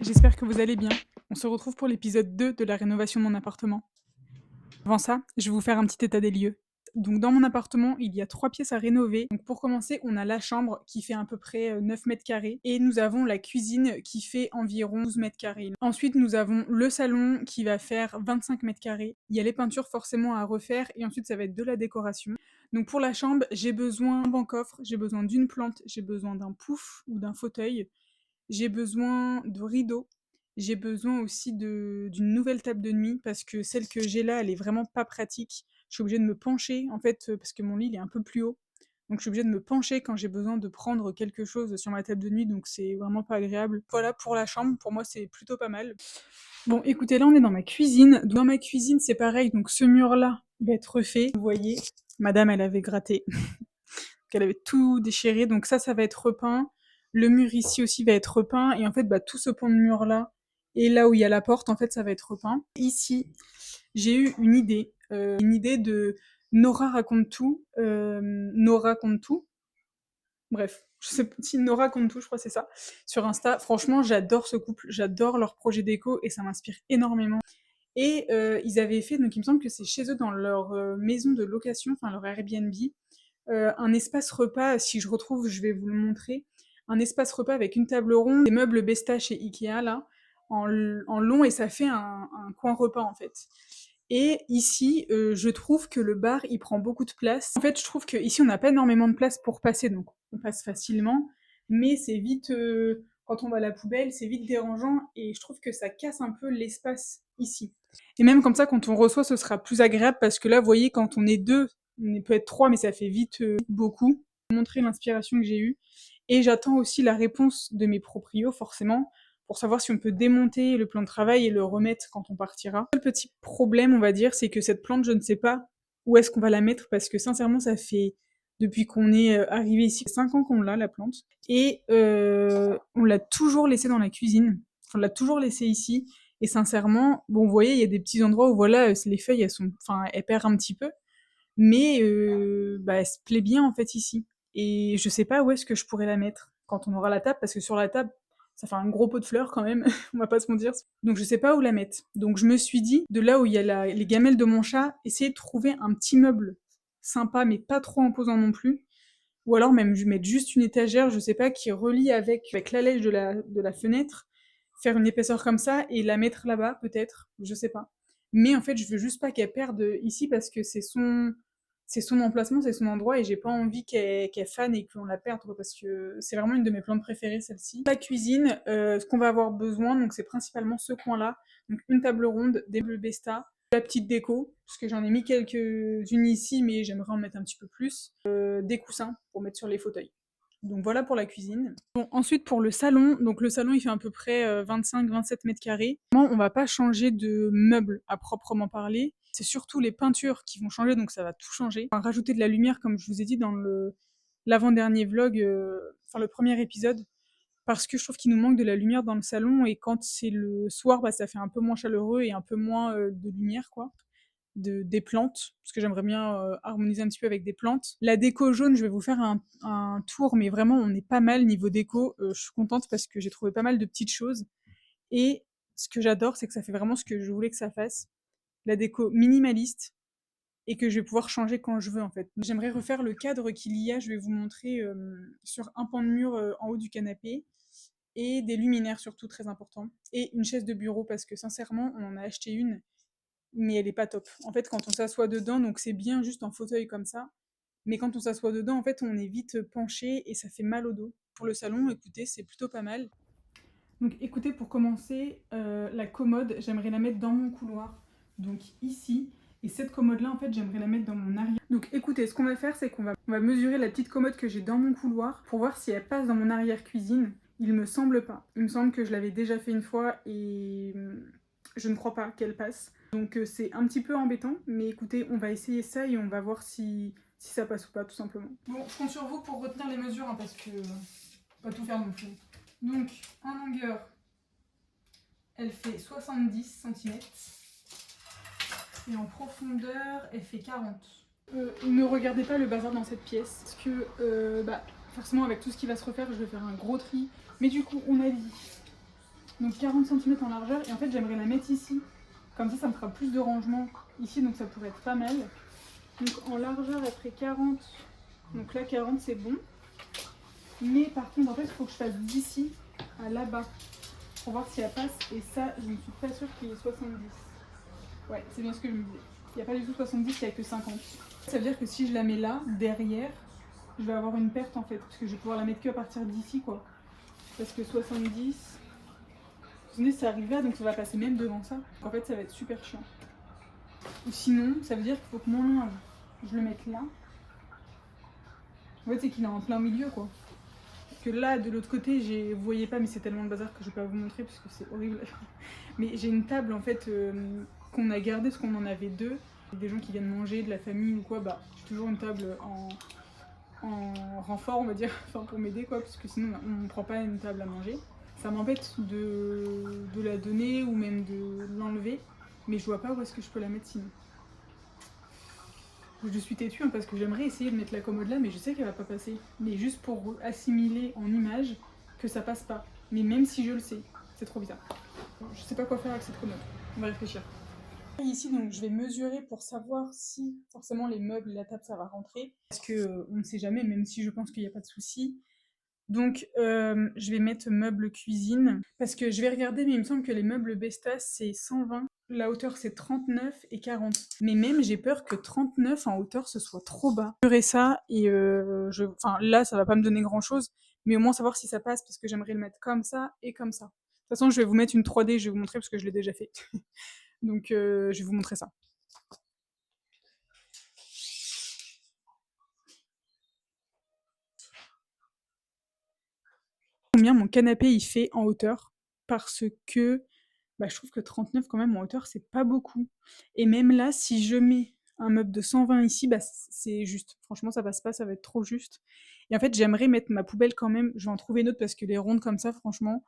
j'espère que vous allez bien. On se retrouve pour l'épisode 2 de la rénovation de mon appartement. Avant ça, je vais vous faire un petit état des lieux. Donc dans mon appartement, il y a 3 pièces à rénover. Donc pour commencer, on a la chambre qui fait à peu près 9 mètres carrés et nous avons la cuisine qui fait environ 12 mètres carrés. Ensuite, nous avons le salon qui va faire 25 mètres carrés. Il y a les peintures forcément à refaire et ensuite ça va être de la décoration. Donc pour la chambre, j'ai besoin d'un banc-coffre, j'ai besoin d'une plante, j'ai besoin d'un pouf ou d'un fauteuil, j'ai besoin de rideaux. J'ai besoin aussi d'une nouvelle table de nuit parce que celle que j'ai là, elle est vraiment pas pratique. Je suis obligée de me pencher, en fait, parce que mon lit, il est un peu plus haut. Donc je suis obligée de me pencher quand j'ai besoin de prendre quelque chose sur ma table de nuit, donc c'est vraiment pas agréable. Voilà pour la chambre, pour moi c'est plutôt pas mal. Bon, écoutez, là on est dans ma cuisine. Dans ma cuisine, c'est pareil, donc ce mur-là, il va être refait. Vous voyez, madame, elle avait gratté. Elle avait tout déchiré, donc ça va être repeint. Le mur ici aussi va être repeint, et en fait, bah, tout ce pan de mur-là, et là où il y a la porte, en fait, ça va être repeint. Ici, j'ai eu une idée de Nora raconte tout, Nora compte tout, bref, je sais pas si Nora compte tout, je crois que c'est ça, sur Insta. Franchement, j'adore ce couple, j'adore leur projet déco, et ça m'inspire énormément. Et ils avaient fait, donc il me semble que c'est chez eux dans leur maison de location, enfin leur Airbnb, un espace repas, si je retrouve, je vais vous le montrer. Un espace repas avec une table ronde, des meubles Besta chez Ikea, là, en long, et ça fait un coin repas, en fait. Et ici, je trouve que le bar, il prend beaucoup de place. En fait, je trouve qu'ici, on n'a pas énormément de place pour passer, donc on passe facilement, mais c'est vite, quand on va à la poubelle, c'est vite dérangeant, et je trouve que ça casse un peu l'espace ici. Et même comme ça, quand on reçoit, ce sera plus agréable, parce que là, vous voyez, quand on est deux, on peut être trois, mais ça fait vite beaucoup. Montrer l'inspiration que j'ai eue. Et j'attends aussi la réponse de mes proprios, forcément, pour savoir si on peut démonter le plan de travail et le remettre quand on partira. Le petit problème, on va dire, c'est que cette plante, je ne sais pas où est-ce qu'on va la mettre, parce que sincèrement, ça fait depuis qu'on est arrivé ici, 5 ans qu'on l'a, la plante. Et on l'a toujours laissée dans la cuisine. On l'a toujours laissée ici. Et sincèrement, bon, vous voyez, il y a des petits endroits où, voilà, les feuilles, elles perdent un petit peu. Mais bah, elle se plaît bien en fait ici. Et je sais pas où est-ce que je pourrais la mettre quand on aura la table, parce que sur la table, ça fait un gros pot de fleurs quand même, on va pas se mentir. Donc je sais pas où la mettre. Donc je me suis dit, de là où il y a les gamelles de mon chat, essayer de trouver un petit meuble sympa, mais pas trop imposant non plus. Ou alors même mettre juste une étagère, je sais pas, qui relie avec la lèche de la fenêtre, faire une épaisseur comme ça et la mettre là-bas, peut-être, je sais pas. Mais en fait, je veux juste pas qu'elle perde ici parce que c'est son emplacement, c'est son endroit et j'ai pas envie qu'elle fane et qu'on la perde quoi, parce que c'est vraiment une de mes plantes préférées celle-ci. La cuisine, ce qu'on va avoir besoin, donc c'est principalement ce coin-là, donc une table ronde, des meubles Besta, la petite déco, parce que j'en ai mis quelques-unes ici, mais j'aimerais en mettre un petit peu plus, des coussins pour mettre sur les fauteuils. Donc voilà pour la cuisine. Bon, ensuite pour le salon, donc le salon il fait à peu près 25-27 mètres carrés. On va pas changer de meubles à proprement parler. C'est surtout les peintures qui vont changer, donc ça va tout changer. On va rajouter de la lumière, comme je vous ai dit dans l'avant-dernier vlog, enfin le premier épisode, parce que je trouve qu'il nous manque de la lumière dans le salon, et quand c'est le soir, bah, ça fait un peu moins chaleureux et un peu moins de lumière, quoi. Des plantes, parce que j'aimerais bien harmoniser un petit peu avec des plantes. La déco jaune, je vais vous faire un tour, mais vraiment, on est pas mal niveau déco. Je suis contente parce que j'ai trouvé pas mal de petites choses. Et ce que j'adore, c'est que ça fait vraiment ce que je voulais que ça fasse. La déco minimaliste, et que je vais pouvoir changer quand je veux, en fait. J'aimerais refaire le cadre qu'il y a, je vais vous montrer sur un pan de mur en haut du canapé, et des luminaires surtout, très important. Et une chaise de bureau, parce que sincèrement, on en a acheté une, mais elle est pas top. En fait, quand on s'assoit dedans, donc c'est bien juste en fauteuil comme ça, mais quand on s'assoit dedans, en fait, on est vite penché et ça fait mal au dos. Pour le salon, écoutez, c'est plutôt pas mal. Donc écoutez, pour commencer, la commode, j'aimerais la mettre dans mon couloir, donc ici. Et cette commode-là, en fait, j'aimerais la mettre dans mon arrière. Donc écoutez, ce qu'on va faire, c'est qu'on va mesurer la petite commode que j'ai dans mon couloir pour voir si elle passe dans mon arrière-cuisine. Il me semble pas. Il me semble que je l'avais déjà fait une fois et je ne crois pas qu'elle passe. Donc c'est un petit peu embêtant, mais écoutez, on va essayer ça et on va voir si ça passe ou pas, tout simplement. Bon, je compte sur vous pour retenir les mesures, hein, parce que pas tout faire non plus. Donc, en longueur, elle fait 70 cm. Et en profondeur, elle fait 40. Ne regardez pas le bazar dans cette pièce, parce que forcément avec tout ce qui va se refaire, je vais faire un gros tri. Mais du coup, on a dit Donc 40 cm en largeur. Et en fait, j'aimerais la mettre ici. Comme ça me fera plus de rangement ici, donc ça pourrait être pas mal. Donc en largeur, elle ferait 40. Donc là, 40, c'est bon. Mais par contre, en fait, il faut que je fasse d'ici à là-bas pour voir si elle passe. Et ça, je ne suis pas sûre qu'il y ait 70. Ouais, c'est bien ce que je me disais. Il n'y a pas du tout 70, il n'y a que 50. Ça veut dire que si je la mets là, derrière, je vais avoir une perte en fait. Parce que je vais pouvoir la mettre que à partir d'ici, quoi. Parce que 70, ça arrive là, donc ça va passer même devant ça. En fait, ça va être super chiant. Ou sinon, ça veut dire qu'il faut que mon linge, je le mette là. En fait, c'est qu'il est en plein milieu, quoi. Que là, de l'autre côté, vous voyez pas, mais c'est tellement le bazar que je vais pas vous montrer parce que c'est horrible. Mais j'ai une table en fait qu'on a gardée parce qu'on en avait deux. Des gens qui viennent manger, de la famille ou quoi, bah j'ai toujours une table en renfort, on va dire, enfin pour m'aider quoi, parce que sinon on prend pas une table à manger. Ça m'embête de la donner ou même de l'enlever, mais je vois pas où est-ce que je peux la mettre sinon. Je suis têtue hein, parce que j'aimerais essayer de mettre la commode là, mais je sais qu'elle va pas passer. Mais juste pour assimiler en image que ça passe pas. Mais même si je le sais, c'est trop bizarre. Je sais pas quoi faire avec cette commode. On va réfléchir. Ici, donc, je vais mesurer pour savoir si forcément les meubles et la table ça va rentrer. Parce que on ne sait jamais, même si je pense qu'il n'y a pas de souci. Donc, je vais mettre meubles cuisine. Parce que je vais regarder, mais il me semble que les meubles Bestas c'est 120. La hauteur c'est 39 et 40. Mais même j'ai peur que 39 en hauteur ce soit trop bas. Je ferai ça et enfin là ça va pas me donner grand chose, mais au moins savoir si ça passe parce que j'aimerais le mettre comme ça et comme ça. De toute façon je vais vous mettre une 3D, je vais vous montrer parce que je l'ai déjà fait. Donc je vais vous montrer ça. Combien mon canapé il fait en hauteur parce que bah, je trouve que 39 quand même en hauteur c'est pas beaucoup. Et même là si je mets un meuble de 120 ici, bah c'est juste. Franchement ça passe pas, ça va être trop juste. Et en fait j'aimerais mettre ma poubelle quand même, je vais en trouver une autre parce que les rondes comme ça franchement,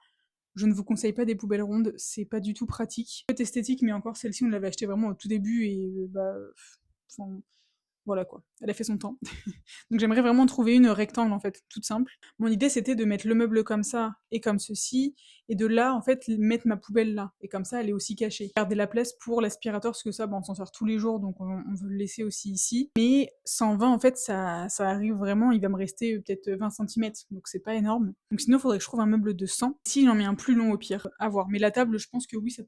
je ne vous conseille pas des poubelles rondes, c'est pas du tout pratique. C'est esthétique mais encore celle-ci on l'avait achetée vraiment au tout début et bah enfin, voilà quoi, elle a fait son temps. Donc j'aimerais vraiment trouver une rectangle en fait, toute simple. Mon idée c'était de mettre le meuble comme ça et comme ceci, et de là en fait mettre ma poubelle là, et comme ça elle est aussi cachée. Garder la place pour l'aspirateur, parce que ça on s'en sert tous les jours, donc on veut le laisser aussi ici. Mais 120 en fait ça arrive vraiment, il va me rester peut-être 20 cm, donc c'est pas énorme. Donc sinon il faudrait que je trouve un meuble de 100. Si j'en mets un plus long au pire, à voir. Mais la table je pense que oui, ça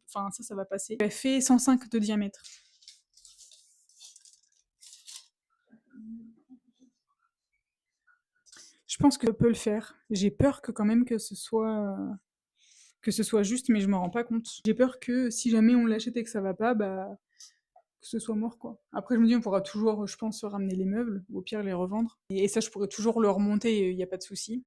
va passer. Elle fait 105 de diamètre. Je pense que je peux le faire. J'ai peur que quand même que ce soit juste, mais je m'en rends pas compte. J'ai peur que si jamais on l'achète et que ça va pas, bah que ce soit mort quoi. Après je me dis on pourra toujours, je pense, ramener les meubles, ou au pire les revendre. Et ça je pourrais toujours le remonter, il n'y a pas de souci.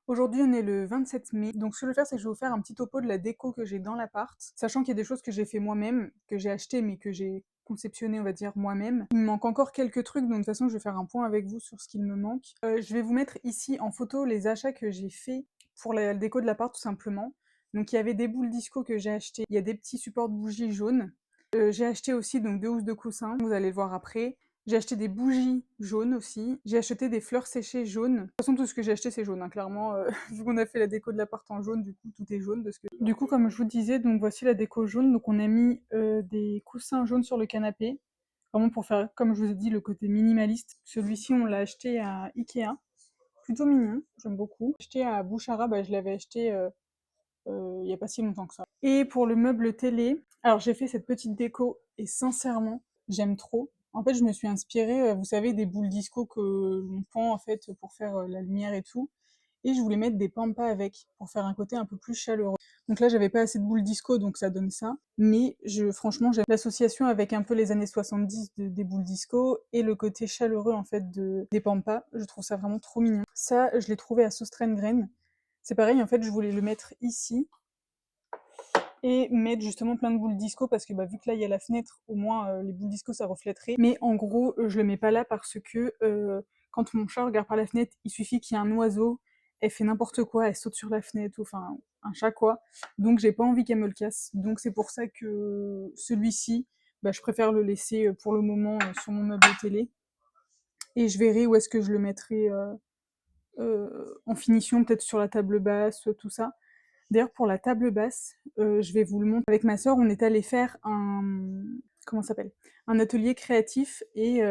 Aujourd'hui, on est le 27 mai. Donc, ce que je vais faire, c'est que je vais vous faire un petit topo de la déco que j'ai dans l'appart. Sachant qu'il y a des choses que j'ai fait moi-même, que j'ai acheté, mais que j'ai conceptionné, on va dire, moi-même. Il me manque encore quelques trucs, donc de toute façon, je vais faire un point avec vous sur ce qu'il me manque. Je vais vous mettre ici en photo les achats que j'ai fait pour la déco de l'appart, tout simplement. Donc, il y avait des boules disco que j'ai achetées. Il y a des petits supports de bougies jaunes. J'ai acheté aussi donc 2 housses de coussin, vous allez le voir après. J'ai acheté des bougies jaunes aussi. J'ai acheté des fleurs séchées jaunes. De toute façon, tout ce que j'ai acheté, c'est jaune, hein, clairement. Vu qu'on a fait la déco de l'appart en jaune, du coup, tout est jaune. Parce que... Du coup, comme je vous disais, donc voici la déco jaune. Donc, on a mis des coussins jaunes sur le canapé. Vraiment pour faire, comme je vous ai dit, le côté minimaliste. Celui-ci, on l'a acheté à Ikea. Plutôt mignon, j'aime beaucoup. Acheté à Bouchara, bah, je l'avais acheté il n'y a pas si longtemps que ça. Et pour le meuble télé, alors j'ai fait cette petite déco et sincèrement, j'aime trop. En fait, je me suis inspirée, vous savez, des boules disco que l'on pend en fait pour faire la lumière et tout. Et je voulais mettre des pampas avec pour faire un côté un peu plus chaleureux. Donc là, j'avais pas assez de boules disco, donc ça donne ça. Mais franchement, j'aime l'association avec un peu les années 70 des boules disco et le côté chaleureux en fait des pampas. Je trouve ça vraiment trop mignon. Ça, je l'ai trouvé à Sostrengren. C'est pareil, en fait, je voulais le mettre ici et mettre justement plein de boules disco parce que bah, vu que là il y a la fenêtre, au moins les boules disco ça reflèterait. Mais en gros, je le mets pas là parce que quand mon chat regarde par la fenêtre, il suffit qu'il y ait un oiseau, elle fait n'importe quoi, elle saute sur la fenêtre, ou enfin un chat quoi. Donc j'ai pas envie qu'elle me le casse. Donc c'est pour ça que celui-ci, bah, je préfère le laisser pour le moment sur mon meuble télé. Et je verrai où est-ce que je le mettrai en finition, peut-être sur la table basse, tout ça. D'ailleurs, pour la table basse, je vais vous le montrer. Avec ma sœur, on est allé faire comment ça s'appelle? Un atelier créatif et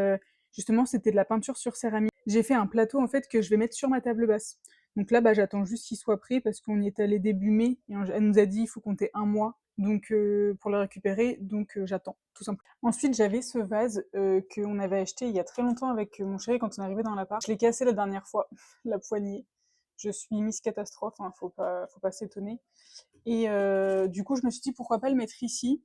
justement, c'était de la peinture sur céramique. J'ai fait un plateau, en fait, que je vais mettre sur ma table basse. Donc là, bah, j'attends juste qu'il soit prêt parce qu'on y est allé début mai et elle nous a dit: «Il faut compter un mois», donc pour le récupérer, donc j'attends, tout simplement. Ensuite, j'avais ce vase, qu'on avait acheté il y a très longtemps avec mon chéri quand on est arrivé dans l'appart. Je l'ai cassé la dernière fois, la poignée. Je suis Miss Catastrophe, hein, faut pas s'étonner. Et du coup, je me suis dit pourquoi pas le mettre ici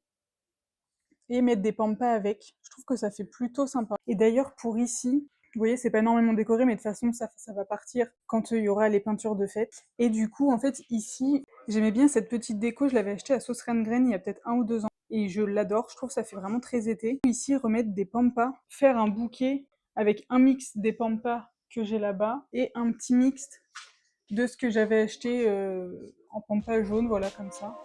et mettre des pampas avec. Je trouve que ça fait plutôt sympa. Et d'ailleurs, pour ici, vous voyez, c'est pas énormément décoré, mais de toute façon, ça va partir quand il y aura les peintures de fête. Et du coup, en fait, ici, j'aimais bien cette petite déco. Je l'avais achetée à Sauce Graine il y a peut-être 1 ou 2 ans. Et je l'adore. Je trouve que ça fait vraiment très été. Ici, remettre des pampas, faire un bouquet avec un mix des pampas que j'ai là-bas et un petit mix de ce que j'avais acheté en pampa jaune, voilà, comme ça.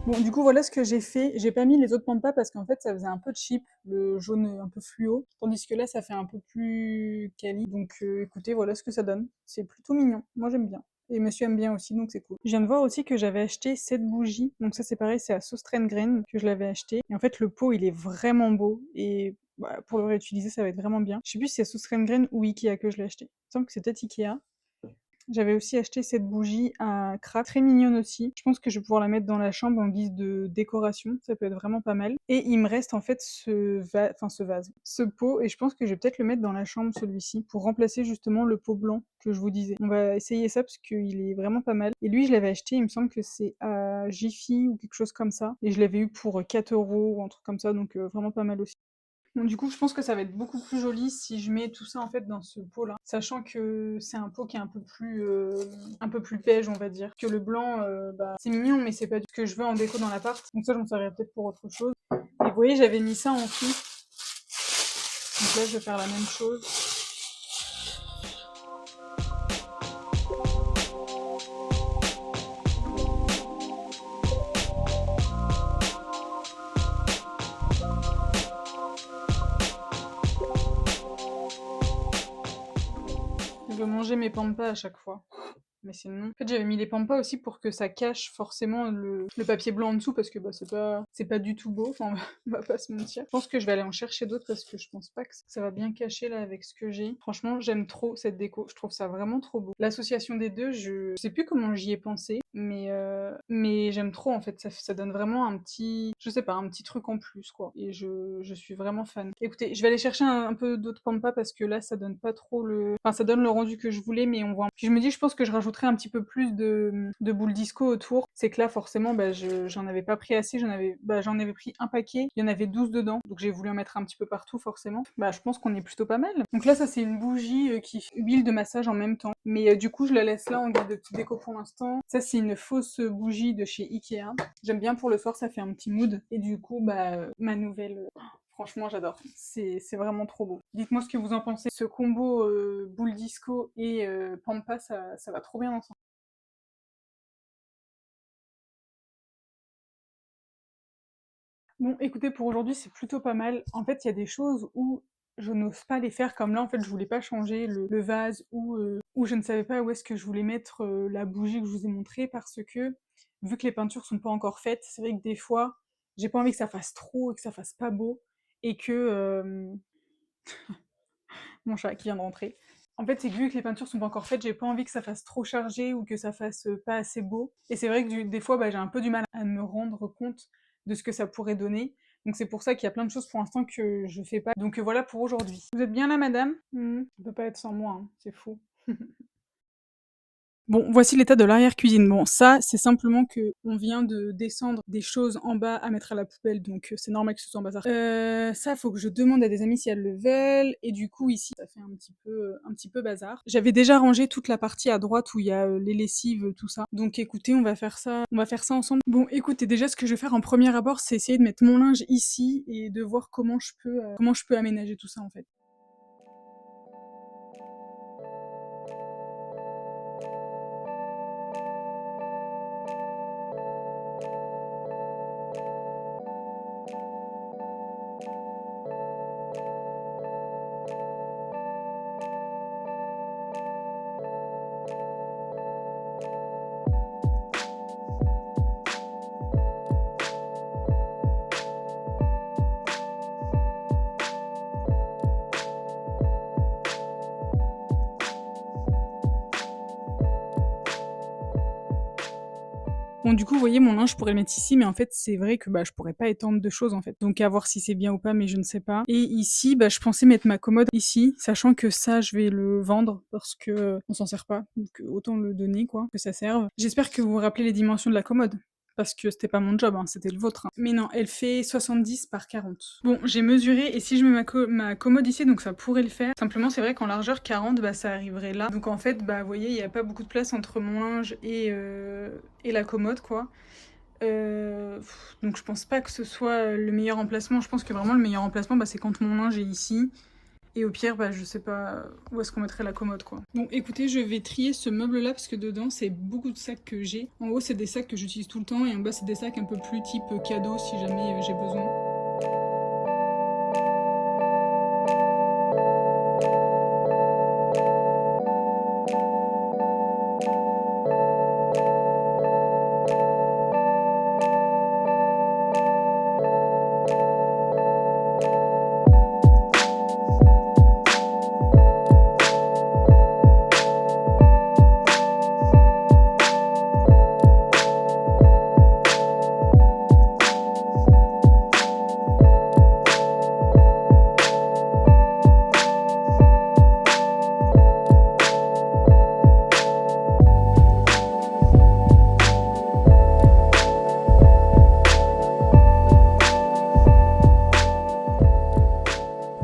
Bon, du coup, voilà ce que j'ai fait. J'ai pas mis les autres pampas parce qu'en fait, ça faisait un peu cheap, le jaune un peu fluo. Tandis que là, ça fait un peu plus quali. Donc, écoutez, voilà ce que ça donne. C'est plutôt mignon. Moi, j'aime bien. Et monsieur aime bien aussi, donc c'est cool. Je viens de voir aussi que j'avais acheté cette bougie. Donc ça, c'est pareil, c'est à Sauce Grain que je l'avais acheté. Et en fait, le pot, il est vraiment beau. Et bah, pour le réutiliser, ça va être vraiment bien. Je sais plus si c'est Sauce Grain ou Ikea que je l'ai acheté. Il me semble que c'est peut-être Ikea. J'avais aussi acheté cette bougie à craft, très mignonne aussi. Je pense que je vais pouvoir la mettre dans la chambre en guise de décoration, ça peut être vraiment pas mal. Et il me reste en fait ce vase, ce pot, et je pense que je vais peut-être le mettre dans la chambre celui-ci, pour remplacer justement le pot blanc que je vous disais. On va essayer ça parce qu'il est vraiment pas mal. Et lui, je l'avais acheté, il me semble que c'est à Jiffy ou quelque chose comme ça. Et je l'avais eu pour 4 € ou un truc comme ça, donc vraiment pas mal aussi. Bon, du coup, je pense que ça va être beaucoup plus joli si je mets tout ça en fait dans ce pot-là, sachant que c'est un pot qui est un peu plus beige, on va dire. Que le blanc, bah, c'est mignon, mais c'est pas du tout ce que je veux en déco dans l'appart. Donc ça, j'en servirai peut-être pour autre chose. Et vous voyez, j'avais mis ça en fil. Donc là, je vais faire la même chose. Je veux manger mes pampas à chaque fois. Mais sinon... En fait, j'avais mis les pampas aussi pour que ça cache forcément le papier blanc en dessous parce que bah, c'est pas du tout beau, enfin, on va pas se mentir. Je pense que je vais aller en chercher d'autres parce que je pense pas que ça va bien cacher là avec ce que j'ai. Franchement, j'aime trop cette déco, je trouve ça vraiment trop beau. L'association des deux, je sais plus comment j'y ai pensé, mais j'aime trop en fait, ça donne vraiment un petit, je sais pas, un petit truc en plus quoi. Et je suis vraiment fan. Écoutez, je vais aller chercher un peu d'autres pampas parce que là, ça donne pas trop enfin, ça donne le rendu que je voulais, mais on voit. Puis je me dis, je pense que je rajouterai un petit peu plus de boules disco autour. C'est que là, forcément, bah, j'en avais pas pris assez. J'en avais pris un paquet. Il y en avait 12 dedans. Donc j'ai voulu en mettre un petit peu partout, forcément. Bah, je pense qu'on est plutôt pas mal. Donc là, ça, c'est une bougie qui fait huile de massage en même temps. Mais du coup, je la laisse là en guise de petite déco pour l'instant. Ça, c'est une fausse bougie de chez Ikea. J'aime bien pour le soir, ça fait un petit mood. Et du coup, bah, ma nouvelle. Franchement, j'adore. C'est vraiment trop beau. Dites-moi ce que vous en pensez. Ce combo boule disco et pampa, ça va trop bien ensemble. Bon, écoutez, pour aujourd'hui, c'est plutôt pas mal. En fait, il y a des choses où je n'ose pas les faire, comme là, en fait, je voulais pas changer le vase ou je ne savais pas où est-ce que je voulais mettre la bougie que je vous ai montrée parce que, vu que les peintures sont pas encore faites, c'est vrai que des fois, J'ai pas envie que ça fasse trop et que ça fasse pas beau et que, mon chat qui vient de rentrer. En fait, c'est que vu que les peintures sont pas encore faites, j'ai pas envie que ça fasse trop chargé ou que ça fasse pas assez beau. Et c'est vrai que des fois, bah, j'ai un peu du mal à me rendre compte de ce que ça pourrait donner. Donc c'est pour ça qu'il y a plein de choses pour l'instant que je fais pas. Donc voilà pour aujourd'hui. Vous êtes bien là, madame? On peut pas être sans moi, hein, c'est fou. Bon, voici l'état de l'arrière-cuisine. Bon, ça, c'est simplement que on vient de descendre des choses en bas à mettre à la poubelle, donc c'est normal que ce soit en bazar. Ça, faut que je demande à des amis si elles le veulent, et du coup, ici, ça fait un petit peu bazar. J'avais déjà rangé toute la partie à droite où il y a les lessives, tout ça. Donc écoutez, on va faire ça ensemble. Bon, écoutez, déjà, ce que je vais faire en premier abord, c'est essayer de mettre mon linge ici et de voir comment je peux aménager tout ça, en fait. Bon, du coup, vous voyez, mon linge, je pourrais le mettre ici, mais en fait, c'est vrai que bah, je pourrais pas étendre de choses en fait. Donc, à voir si c'est bien ou pas, mais je ne sais pas. Et ici, bah, je pensais mettre ma commode ici, sachant que ça, je vais le vendre parce que on s'en sert pas. Donc, autant le donner, quoi, que ça serve. J'espère que vous vous rappelez les dimensions de la commode. Parce que c'était pas mon job, hein, c'était le vôtre. Hein. Mais non, elle fait 70 par 40. Bon, j'ai mesuré, et si je mets ma commode ici, donc ça pourrait le faire. Simplement, c'est vrai qu'en largeur 40, bah ça arriverait là. Donc en fait, bah vous voyez, il n'y a pas beaucoup de place entre mon linge et la commode, quoi. Donc je pense pas que ce soit le meilleur emplacement. Je pense que vraiment le meilleur emplacement, bah, c'est quand mon linge est ici. Et au pire, bah, je sais pas où est-ce qu'on mettrait la commode, quoi. Bon, écoutez, je vais trier ce meuble-là parce que dedans, c'est beaucoup de sacs que j'ai. En haut, c'est des sacs que j'utilise tout le temps et en bas, c'est des sacs un peu plus type cadeau si jamais j'ai besoin.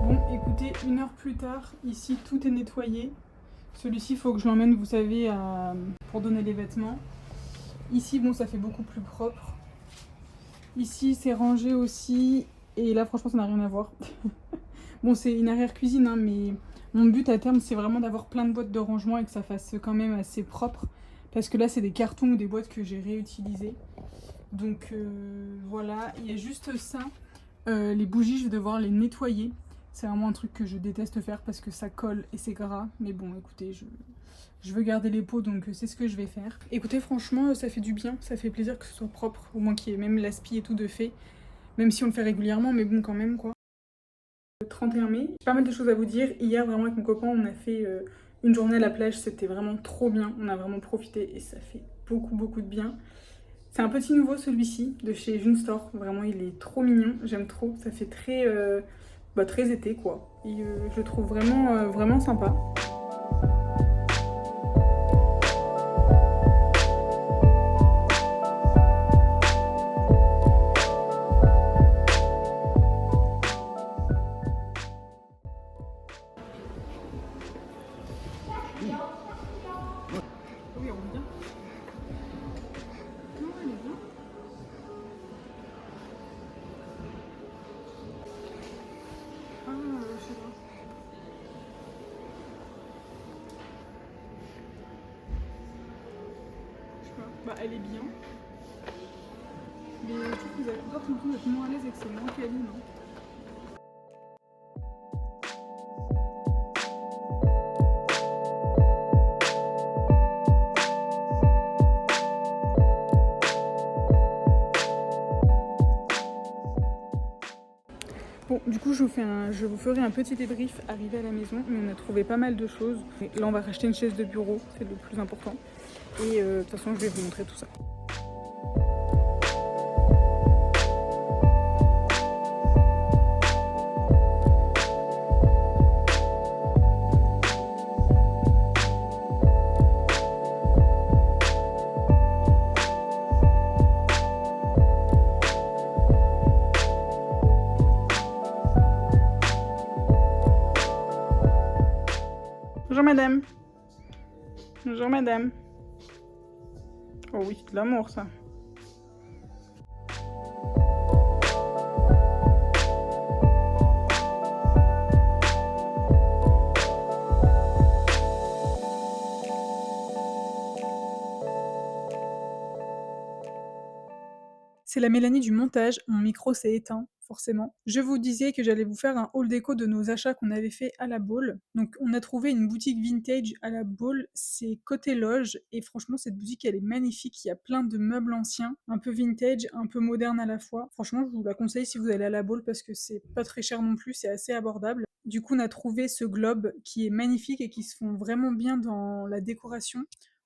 Bon, écoutez, 1 heure plus tard, ici tout est nettoyé. Celui-ci, il faut que je l'emmène, vous savez, pour donner les vêtements. Ici, bon, ça fait beaucoup plus propre. Ici, c'est rangé aussi. Et là, franchement, ça n'a rien à voir. Bon, c'est une arrière-cuisine, hein, mais mon but à terme, c'est vraiment d'avoir plein de boîtes de rangement et que ça fasse quand même assez propre. Parce que là, c'est des cartons ou des boîtes que j'ai réutilisées. Donc voilà, il y a juste ça. Les bougies, je vais devoir les nettoyer. C'est vraiment un truc que je déteste faire parce que ça colle et c'est gras. Mais bon, écoutez, je veux garder les pots, donc c'est ce que je vais faire. Écoutez, franchement, ça fait du bien. Ça fait plaisir que ce soit propre. Au moins qu'il y ait même l'aspi et tout de fait. Même si on le fait régulièrement, mais bon, quand même, quoi. Le 31 mai, j'ai pas mal de choses à vous dire. Hier, vraiment, avec mon copain, on a fait une journée à la plage. C'était vraiment trop bien. On a vraiment profité et ça fait beaucoup, beaucoup de bien. C'est un petit nouveau celui-ci de chez Junstore. Vraiment, il est trop mignon. J'aime trop. Ça fait très été quoi. Et je le trouve vraiment sympa. Oui, on est bien. Non, elle est bien. Ah, je sais pas. Je sais pas. Bah, elle est bien. Mais je trouve que vous avez encore tout le temps d'être moins à l'aise et que c'est moins quali, non? Bon, du coup, je vous ferai un petit débrief arrivé à la maison, mais on a trouvé pas mal de choses. Et là, on va racheter une chaise de bureau, c'est le plus important. Et de toute façon, je vais vous montrer tout ça. Bonjour madame. Bonjour madame. Oh oui, c'est de l'amour ça. C'est la Mélanie du montage, mon micro s'est éteint, forcément. Je vous disais que j'allais vous faire un haul déco de nos achats qu'on avait fait à la Baule. Donc on a trouvé une boutique vintage à la Baule, c'est côté loge, et franchement cette boutique elle est magnifique, il y a plein de meubles anciens, un peu vintage, un peu moderne à la fois. Franchement je vous la conseille si vous allez à la Baule parce que c'est pas très cher non plus, c'est assez abordable. Du coup on a trouvé ce globe qui est magnifique et qui se fond vraiment bien dans la décoration.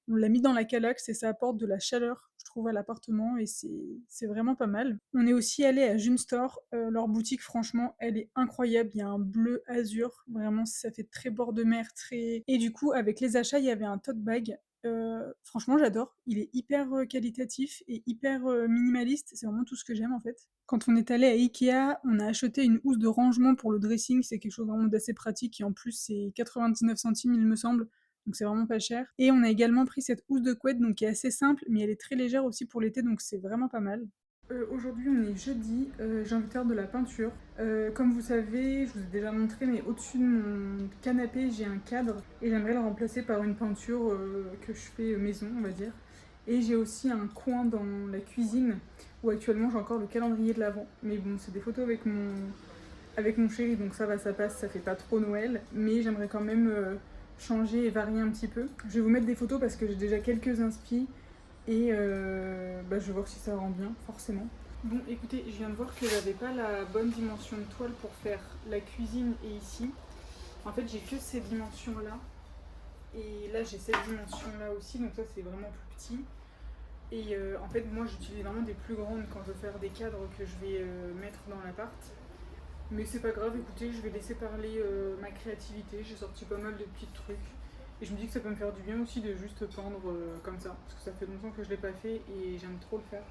On l'a mis dans la calax et ça apporte de la chaleur, je trouve, à l'appartement et c'est vraiment pas mal. On est aussi allé à June Store, leur boutique, franchement, elle est incroyable. Il y a un bleu azur, vraiment, ça fait très bord de mer, très. Et du coup, avec les achats, il y avait un tote bag. Franchement, j'adore. Il est hyper qualitatif et hyper minimaliste. C'est vraiment tout ce que j'aime en fait. Quand on est allé à Ikea, on a acheté une housse de rangement pour le dressing. C'est quelque chose vraiment d'assez pratique et en plus, c'est 99 centimes, il me semble. Donc c'est vraiment pas cher. Et on a également pris cette housse de couette donc qui est assez simple, mais elle est très légère aussi pour l'été, donc c'est vraiment pas mal. Aujourd'hui on est jeudi, j'ai envie de faire de la peinture. Comme vous savez, je vous ai déjà montré, mais au-dessus de mon canapé j'ai un cadre et j'aimerais le remplacer par une peinture que je fais maison, on va dire. Et j'ai aussi un coin dans la cuisine où actuellement j'ai encore le calendrier de l'Avent. Mais bon, c'est des photos avec mon chéri, donc ça va, ça passe, ça fait pas trop Noël. Mais j'aimerais quand même changer et varier un petit peu. Je vais vous mettre des photos parce que j'ai déjà quelques inspi et je vais voir si ça rend bien, forcément. Bon, écoutez, je viens de voir que j'avais pas la bonne dimension de toile pour faire la cuisine et ici. En fait, j'ai que ces dimensions-là. Et là, j'ai cette dimension-là aussi, donc ça, c'est vraiment plus petit. Et en fait, moi, j'utilise vraiment des plus grandes quand je veux faire des cadres que je vais mettre dans l'appart. Mais c'est pas grave, écoutez, je vais laisser parler ma créativité. J'ai sorti pas mal de petits trucs. Et je me dis que ça peut me faire du bien aussi de juste peindre comme ça. Parce que ça fait longtemps que je l'ai pas fait et j'aime trop le faire.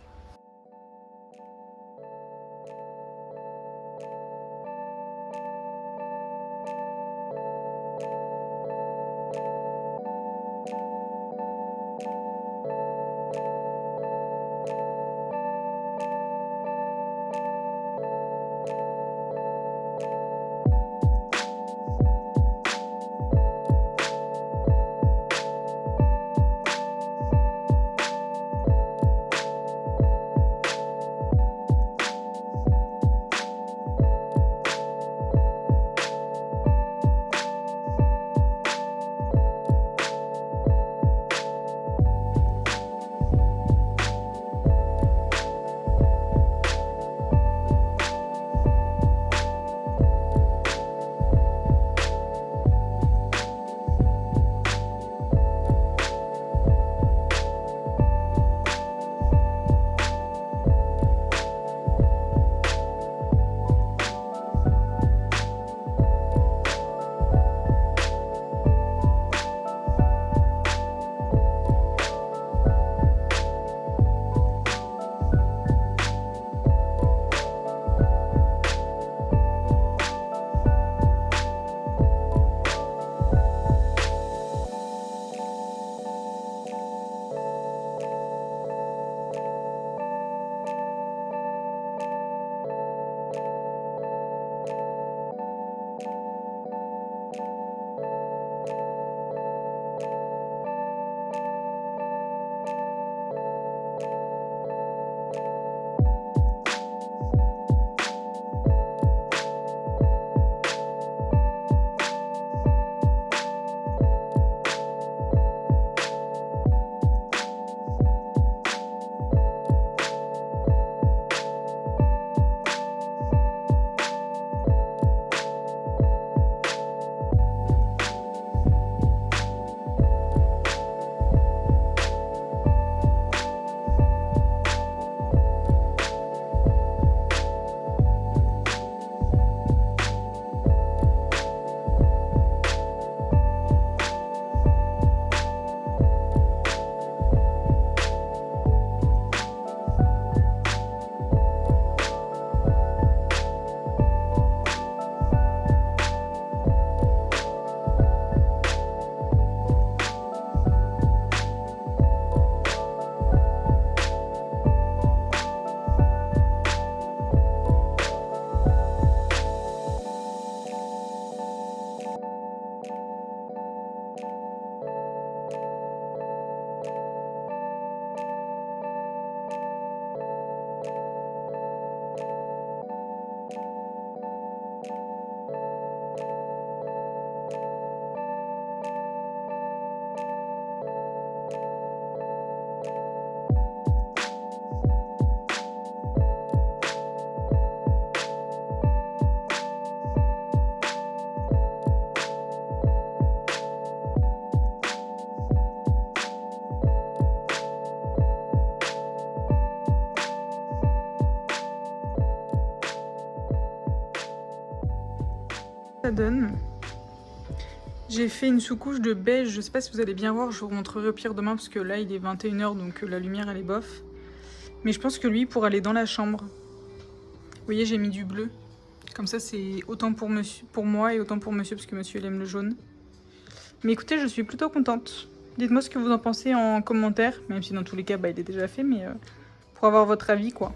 Ça donne. J'ai fait une sous-couche de beige, je sais pas si vous allez bien voir, je vous montrerai au pire demain parce que là il est 21 h donc la lumière elle est bof. Mais je pense que lui pour aller dans la chambre. Vous voyez j'ai mis du bleu. Comme ça c'est autant pour moi et autant pour monsieur parce que monsieur il aime le jaune. Mais écoutez je suis plutôt contente. Dites-moi ce que vous en pensez en commentaire, même si dans tous les cas bah, il est déjà fait, mais pour avoir votre avis quoi.